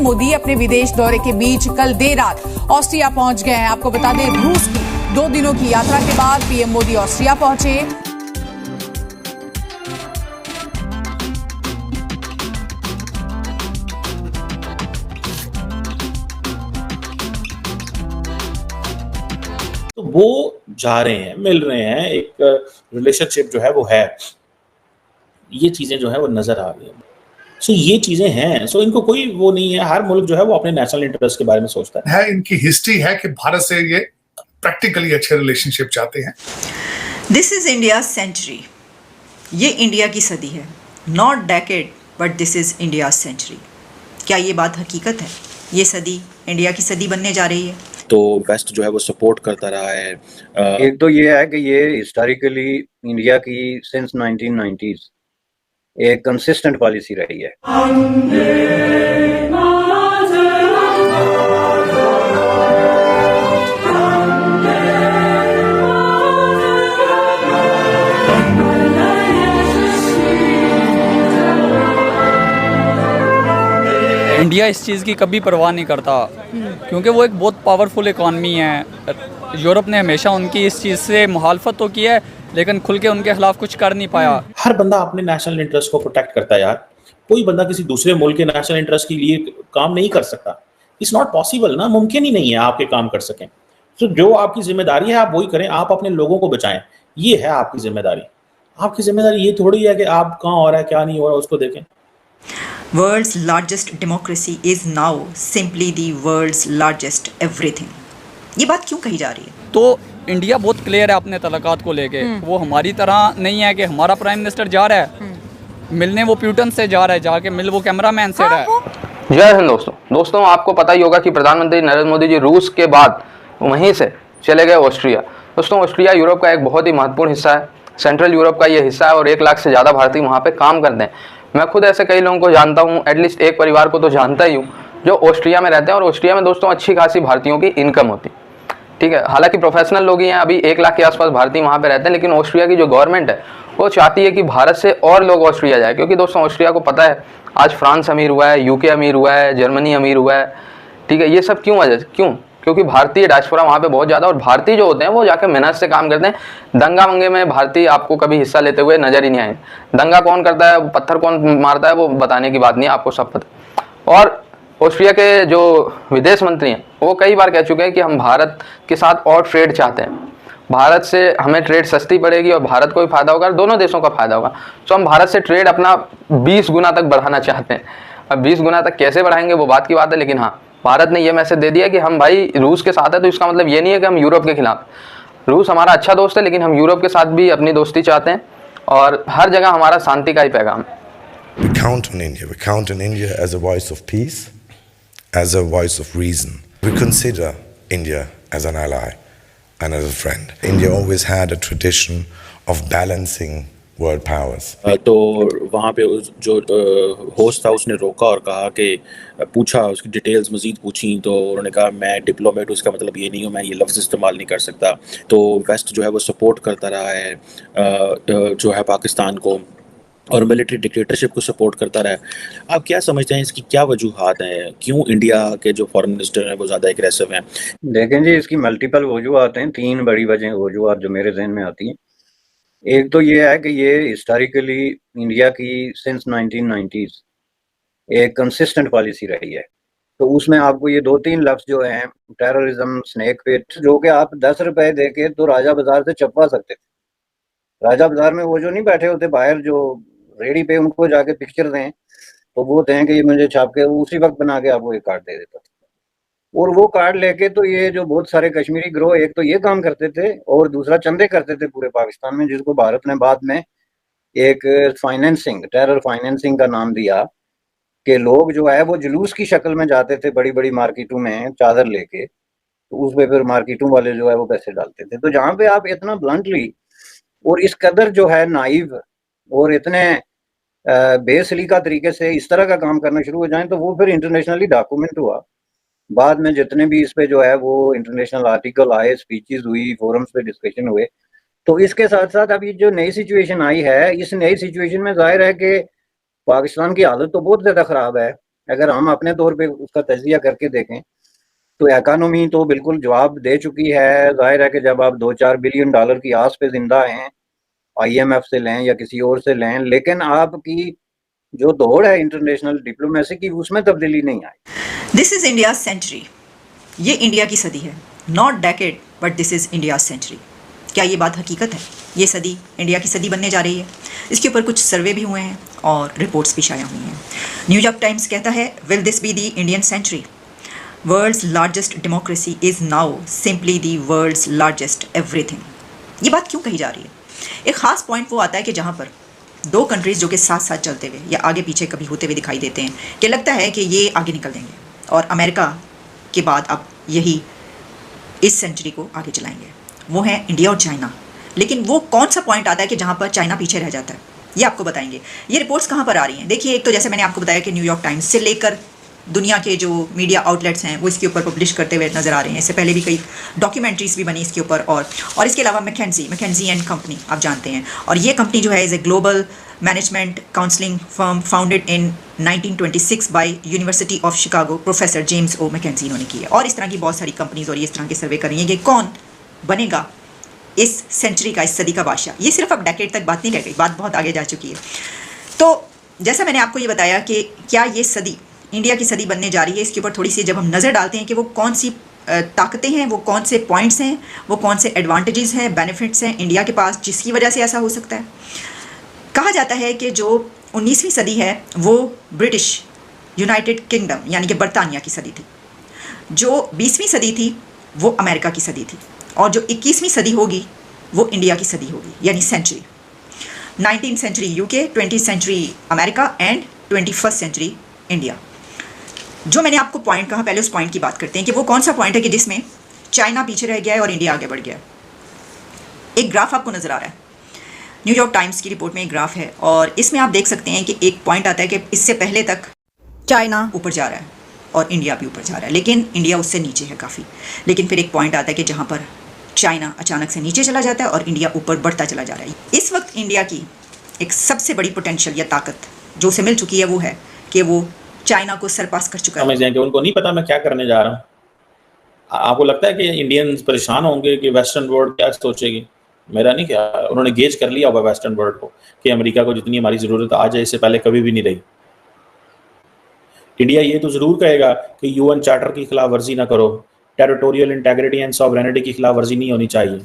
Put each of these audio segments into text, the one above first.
मोदी अपने विदेश दौरे के बीच कल देर रात ऑस्ट्रिया पहुंच गए हैं। आपको बता दें, रूस की 2 दिनों की यात्रा के बाद पीएम मोदी ऑस्ट्रिया पहुंचे। तो वो जा रहे हैं, मिल रहे हैं, एक रिलेशनशिप जो है वो है, ये चीजें जो है वो नजर आ रही हैं। सो ये चीजें हैं, सो इनको कोई वो नहीं है। हर मुल्क जो है वो अपने नेशनल इंटरेस्ट के बारे में सोचता है। इनकी हिस्ट्री है कि भारत से ये प्रैक्टिकली अच्छे रिलेशनशिप चाहते हैं। दिस इज इंडिया सेंचुरी, ये इंडिया की सदी है, not decade but this is India century. क्या ये बात हकीकत है? ये सदी इंडिया की सदी बनने जा रही है। तो वेस्ट जो है वो सपोर्ट करता रहा है। एक तो ये है कि ये हिस्टोरिकली इंडिया की सिंस 1990s एक कंसिस्टेंट पॉलिसी रही है। इंडिया इस चीज़ की कभी परवाह नहीं करता क्योंकि वो एक बहुत पावरफुल इकॉनमी है। यूरोप ने हमेशा उनकी इस चीज़ से मुखालफत तो की है लेकिन खुल के उनके खिलाफ कुछ कर नहीं पाया। हर बंदा अपने नेशनल इंटरेस्ट को प्रोटेक्ट करता है यार। कोई बंदा किसी दूसरे मुल्क के नेशनल इंटरेस्ट के लिए काम नहीं कर सकता। इट्स नॉट पॉसिबल ना, मुमकिन ही नहीं है आपके काम कर सकें। तो जो आपकी जिम्मेदारी है आप वही करें, आप अपने लोगों को बचाएं, ये है आपकी जिम्मेदारी। आपकी जिम्मेदारी ये थोड़ी है कि आप कहाँ हो रहा है क्या नहीं हो रहा उसको देखें। World's largest democracy is now simply the world's largest everything. ये बात क्यों कही जा रही है? तो इंडिया बहुत क्लियर है अपने तलक़ात को लेके। वो हमारी तरह नहीं है कि हमारा प्राइम मिनिस्टर जा रहा है मिलने, वो प्यूटन से जा रहा है, जाके मिल वो कैमरामैन से रहा है। जय हिंद दोस्तों, आपको पता ही होगा कि प्रधानमंत्री नरेंद्र मोदी जी रूस के बाद वहीं से चले गए ऑस्ट्रिया। दोस्तों, ऑस्ट्रिया यूरोप का एक बहुत ही महत्वपूर्ण हिस्सा है, सेंट्रल यूरोप का ये हिस्सा है और 1 लाख से ज़्यादा भारतीय वहाँ पे काम करते हैं। मैं खुद ऐसे कई लोगों को जानता हूँ, एटलीस्ट एक परिवार को तो जानता ही हूँ जो ऑस्ट्रिया में रहते हैं। और ऑस्ट्रिया में दोस्तों अच्छी खासी भारतीयों की इनकम होती है, ठीक है। हालांकि प्रोफेशनल लोग ही हैं, अभी 1 लाख के आसपास भारतीय वहाँ पे रहते हैं। लेकिन ऑस्ट्रिया की जो गवर्नमेंट है वो चाहती है कि भारत से और लोग ऑस्ट्रिया जाए, क्योंकि दोस्तों ऑस्ट्रिया को पता है आज फ्रांस अमीर हुआ है, यूके अमीर हुआ है, जर्मनी अमीर हुआ है, ठीक है। ये सब क्योंकि भारतीय डायस्पोरा वहाँ पे बहुत ज़्यादा, और भारतीय जो होते हैं वो जाके मेहनत से काम करते हैं। दंगा मंगे में भारतीय आपको कभी हिस्सा लेते हुए नजर ही नहीं आए। दंगा कौन करता है, पत्थर कौन मारता है, वो बताने की बात नहीं है, आपको सब पता। और ऑस्ट्रिया के जो विदेश मंत्री हैं वो कई बार कह चुके हैं कि हम भारत के साथ और ट्रेड चाहते हैं, भारत से हमें ट्रेड सस्ती पड़ेगी और भारत को भी फायदा होगा, दोनों देशों का फायदा होगा। तो हम भारत से ट्रेड अपना 20 गुना तक बढ़ाना चाहते हैं। अब 20 गुना तक कैसे बढ़ाएंगे वो बात की बात है, लेकिन हाँ, भारत ने ये मैसेज दे दिया कि हम भाई रूस के साथ है। तो इसका मतलब ये नहीं है कि हम यूरोप के खिलाफ। रूस हमारा अच्छा दोस्त है, लेकिन हम यूरोप के साथ भी अपनी दोस्ती चाहते हैं और हर जगह हमारा शांति का ही पैगाम है। We count on India. We count on India as a voice of peace, as a voice of reason. We consider India as an ally and as a friend. India always had a tradition of balancing world powers. तो वहाँ पे जो host था उसने रोका और कहा कि पूछा, उसकी डिटेल्स मज़ीद पूछी, तो उन्होंने कहा मैं डिप्लोमेट हूँ, इसका मतलब ये नहीं हूँ, मैं ये लफ्ज़ इस्तेमाल नहीं कर सकता। तो वेस्ट जो है वो सपोर्ट करता रहा है जो है पाकिस्तान को, और मिलिट्री डिक्टेटरशिप को सपोर्ट करता रहा है। आप क्या समझते हैं, इसकी क्या वजूहात हैं, क्यों इंडिया के जो फॉरेन मिनिस्टर हैं वो ज़्यादा एग्रेसिव हैं? देखें जी, इसकी मल्टीपल वजूहात हैं, 3 बड़ी वजूहात जो मेरे जहन में आती हैं। एक तो ये है कि ये हिस्टोरिकली इंडिया की सिंस 1990s एक कंसिस्टेंट पॉलिसी रही है। तो उसमें आपको ये 2-3 लफ्ज जो हैं, टेररिज्म, स्नेक पिट, जो कि आप 10 रुपए दे के तो राजा बाजार से छपवा सकते थे। राजा बाजार में वो जो नहीं बैठे होते बाहर, जो रेडी पे, उनको जाके पिक्चर दें तो वो दें कि ये मुझे छाप के उसी वक्त बना के आपको एक कार्ड दे देता था। और वो कार्ड लेके तो ये जो बहुत सारे कश्मीरी गिरोह एक तो ये काम करते थे और दूसरा चंदे करते थे पूरे पाकिस्तान में, जिसको भारत ने बाद में एक फाइनेंसिंग, टेरर फाइनेंसिंग का नाम दिया कि लोग जो है वो जुलूस की शक्ल में जाते थे बड़ी बड़ी मार्केटों में चादर लेके, तो उस पे फिर मार्केटों वाले जो है वो पैसे डालते थे। तो जहाँ पे आप इतना ब्लंटली और इस कदर जो है नाइव और इतने बेसलीका तरीके से इस तरह का काम करना शुरू हो जाए, तो वो फिर इंटरनेशनली डॉक्यूमेंट हुआ। बाद में जितने भी इस पे जो है वो इंटरनेशनल आर्टिकल आए, स्पीचेस हुई, फोरम्स पे डिस्कशन हुए। तो इसके साथ साथ अभी जो नई सिचुएशन आई है, इस नई सिचुएशन में जाहिर है कि पाकिस्तान की हालत तो बहुत ज़्यादा ख़राब है। अगर हम अपने तौर पे उसका तजिया करके देखें तो इकोनॉमी तो बिल्कुल जवाब दे चुकी है। जाहिर है कि जब आप 2-4 बिलियन डॉलर की आस पे जिंदा हैं, IMF से लें या किसी और से लें, लेकिन आपकी जो दौड़ है इंटरनेशनल डिप्लोमेसी की, उसमें तब्दीली नहीं आई। दिस इज इंडिया सेंचुरी, ये इंडिया की सदी है, not decade but this is India century. क्या ये बात हकीकत है? ये सदी इंडिया की सदी बनने जा रही है। इसके ऊपर कुछ सर्वे भी हुए हैं और रिपोर्ट्स भी शाया हुई हैं। न्यूयॉर्क टाइम्स कहता है, will this be the Indian century? World's largest democracy is now simply the world's largest everything. ये बात क्यों कही जा रही है? एक ख़ास पॉइंट वो आता है कि जहाँ पर दो कंट्रीज़ जो कि साथ साथ चलते हुए या आगे पीछे कभी होते हुए दिखाई देते हैं, कि लगता है कि ये आगे निकल देंगे और अमेरिका के बाद अब यही इस सेंचुरी को आगे चलाएंगे, वो है इंडिया और चाइना। लेकिन वो कौन सा पॉइंट आता है कि जहाँ पर चाइना पीछे रह जाता है, ये आपको बताएंगे। ये रिपोर्ट्स कहाँ पर आ रही हैं? देखिए, एक तो जैसे मैंने आपको बताया कि न्यूयॉर्क टाइम्स से लेकर दुनिया के जो मीडिया आउटलेट्स हैं वो इसके ऊपर पब्लिश करते हुए नज़र आ रहे हैं। इससे पहले भी कई डॉक्यूमेंट्रीज भी बनी इसके ऊपर, और इसके अलावा मैकेंजी एंड कंपनी आप जानते हैं, और ये कंपनी जो है is a global management counselling firm founded in 1926 by University of Chicago, professor James O McKenzie इन्होंने की है। और इस तरह की बहुत सारी कंपनीज और ये इस तरह के सर्वे कर रही हैं कि कौन बनेगा इस सेंचुरी का, इस सदी का बादशाह। ये सिर्फ अब डेकेड तक बात नहीं रह गई, बात बहुत आगे जा चुकी है। तो जैसा मैंने आपको ये बताया कि क्या ये सदी इंडिया की सदी बनने जा रही है, इसके ऊपर थोड़ी सी जब हम नज़र डालते हैं कि वो कौन सी ताकतें हैं, वो कौन से पॉइंट्स हैं, वो कौन से एडवांटेजेस हैं, बेनिफिट्स हैं इंडिया के पास, जिसकी वजह से ऐसा हो सकता है। कहा जाता है कि जो 19वीं सदी है वो ब्रिटिश यूनाइटेड किंगडम यानी कि बरतानिया की सदी थी, जो 20वीं सदी थी वो अमेरिका की सदी थी, और जो 21वीं सदी होगी वो इंडिया की सदी होगी, यानी century. 19th century UK, 20th century America and 21st century India. जो मैंने आपको पॉइंट कहा, पहले उस पॉइंट की बात करते हैं कि वो कौन सा पॉइंट है कि जिसमें चाइना पीछे रह गया है और इंडिया आगे बढ़ गया है। एक ग्राफ आपको नज़र आ रहा है, न्यूयॉर्क टाइम्स की रिपोर्ट में एक ग्राफ है, और इसमें आप देख सकते हैं कि एक पॉइंट आता है कि इससे पहले तक चाइना ऊपर जा रहा है और इंडिया भी ऊपर जा रहा है, लेकिन इंडिया उससे नीचे है काफ़ी। लेकिन फिर एक पॉइंट आता है कि जहाँ पर चाइना अचानक से नीचे चला जाता है और इंडिया ऊपर बढ़ता चला जा रहा है। इस वक्त इंडिया की एक सबसे बड़ी पोटेंशियल या ताकत जो उसे मिल चुकी है वो है कि वो चाइना को सरपास कर चुका है। समझ जाएंगे, उनको नहीं पता मैं क्या करने जा रहा हूँ। आपको लगता है कि इंडियंस परेशान होंगे कि वेस्टर्न वर्ल्ड क्या सोचेगी? मेरा नहीं, क्या उन्होंने गेज कर लिया होगा वेस्टर्न वर्ल्ड को कि अमेरिका को जितनी हमारी ज़रूरत आज है इससे पहले कभी भी नहीं रही। इंडिया ये तो ज़रूर कहेगा कि UN चार्टर की खिलाफ वर्जी ना करो, टेरिटोरियल इंटेग्रिटी एंड सॉवरेनिटी की खिलाफ वर्जी नहीं होनी चाहिए,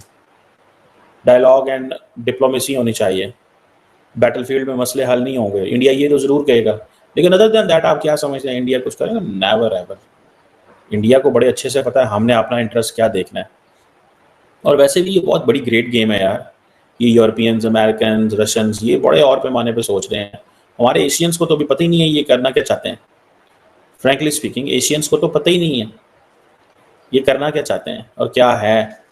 डायलॉग एंड डिप्लोमेसी होनी चाहिए, बैटलफील्ड में मसले हल नहीं होंगे। इंडिया ये तो ज़रूर कहेगा, लेकिन अदर देन दैट आप क्या समझते हैं इंडिया कुछ करेगा? Never ever. इंडिया को बड़े अच्छे से पता है हमने अपना इंटरेस्ट क्या देखना है। और वैसे भी ये बहुत बड़ी ग्रेट गेम है यार। ये यूरोपियंस, अमेरिकन, रशियंस ये बड़े और पैमाने पे सोच रहे हैं। हमारे एशियंस को तो अभी पता ही नहीं है ये करना क्या चाहते हैं। फ्रैंकली स्पीकिंग, एशियंस को तो पता ही नहीं है ये करना क्या चाहते हैं और क्या है।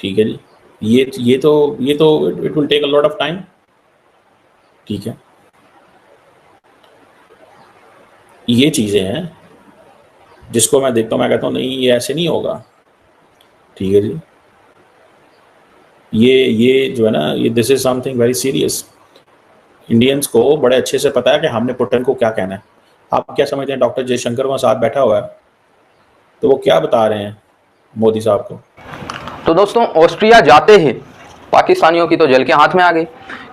ठीक है जी, ये तो it will take a lot of time. ठीक है, ये चीज़ें हैं जिसको मैं देखता हूँ, मैं कहता हूँ नहीं ये ऐसे नहीं होगा। ठीक है जी, ये जो है ना, ये this is something very serious. Indians को बड़े अच्छे से पता है कि हमने पुतिन को क्या कहना है। आप क्या समझते हैं? डॉक्टर जयशंकर वहाँ साथ बैठा हुआ है, तो वो क्या बता रहे हैं मोदी साहब को? तो दोस्तों, ऑस्ट्रिया जाते ही पाकिस्तानियों की तो जल के हाथ में आ गई।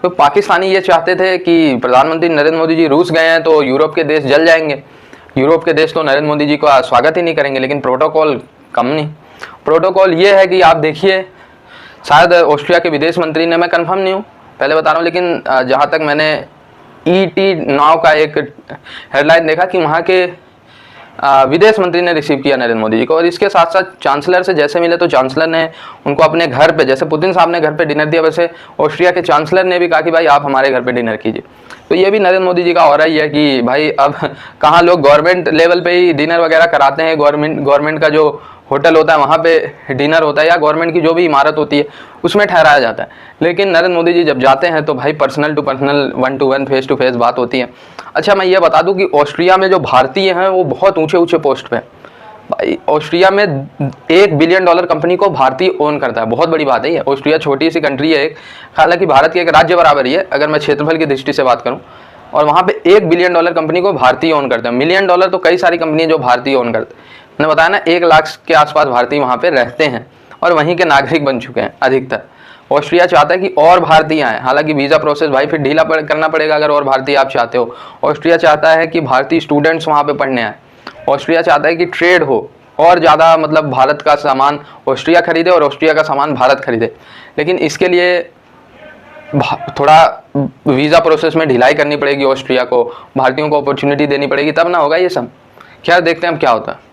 तो पाकिस्तानी ये चाहते थे कि प्रधानमंत्री नरेंद्र मोदी जी रूस गए हैं तो यूरोप के देश जल जाएंगे, यूरोप के देश तो नरेंद्र मोदी जी का स्वागत ही नहीं करेंगे। लेकिन प्रोटोकॉल कम नहीं, प्रोटोकॉल ये है कि आप देखिए, शायद ऑस्ट्रिया के विदेश मंत्री ने, मैं कंफर्म नहीं हूँ पहले बता रहा हूँ, लेकिन जहाँ तक मैंने ET नाव का एक हेडलाइन देखा कि वहाँ के विदेश मंत्री ने रिसीव किया नरेंद्र मोदी जी को। और इसके साथ साथ चांसलर से जैसे मिले तो चांसलर ने उनको अपने घर पे, जैसे पुतिन साहब ने घर पे डिनर दिया, वैसे ऑस्ट्रिया के चांसलर ने भी कहा कि भाई आप हमारे घर पे डिनर कीजिए। तो ये भी नरेंद्र मोदी जी का हो रहा ही है कि भाई अब कहाँ लोग गवर्नमेंट लेवल पे ही डिनर वगैरह कराते हैं, गवर्नमेंट का जो होटल होता है वहाँ पे डिनर होता है, या गवर्नमेंट की जो भी इमारत होती है उसमें ठहराया जाता है। लेकिन नरेंद्र मोदी जी जब जाते हैं तो भाई personal to personal, 1 to 1 face to face बात होती है। अच्छा, मैं ये बता दूं कि ऑस्ट्रिया में जो भारतीय हैं वो बहुत ऊंचे ऊंचे पोस्ट पे। भाई ऑस्ट्रिया में $1 बिलियन कंपनी को भारतीय ओन करता है, बहुत बड़ी बात है ये। ऑस्ट्रिया छोटी सी कंट्री है, हालांकि भारत के एक राज्य बराबर ही है अगर मैं क्षेत्रफल की दृष्टि से बात करूँ, और वहाँ पे $1 बिलियन कंपनी को भारतीय ओन करते हैं। $1 मिलियन तो कई सारी कंपनी जो भारतीय ओन करते हैं। मैंने बताया ना 1 लाख के आसपास भारतीय वहाँ पे रहते हैं और वहीं के नागरिक बन चुके हैं अधिकतर। ऑस्ट्रिया चाहता है कि और भारतीय आए, हालांकि वीज़ा प्रोसेस भाई फिर ढीला करना पड़ेगा अगर और भारतीय आप चाहते हो। ऑस्ट्रिया चाहता है कि भारतीय स्टूडेंट्स वहाँ पे पढ़ने आए। ऑस्ट्रिया चाहता है कि ट्रेड हो और ज़्यादा, मतलब भारत का सामान ऑस्ट्रिया खरीदे और ऑस्ट्रिया का सामान भारत खरीदे। लेकिन इसके लिए थोड़ा वीज़ा प्रोसेस में ढिलाई करनी पड़ेगी ऑस्ट्रिया को, भारतीयों को अपॉर्चुनिटी देनी पड़ेगी, तब ना होगा ये सब। खैर देखते हैं अब क्या होता है।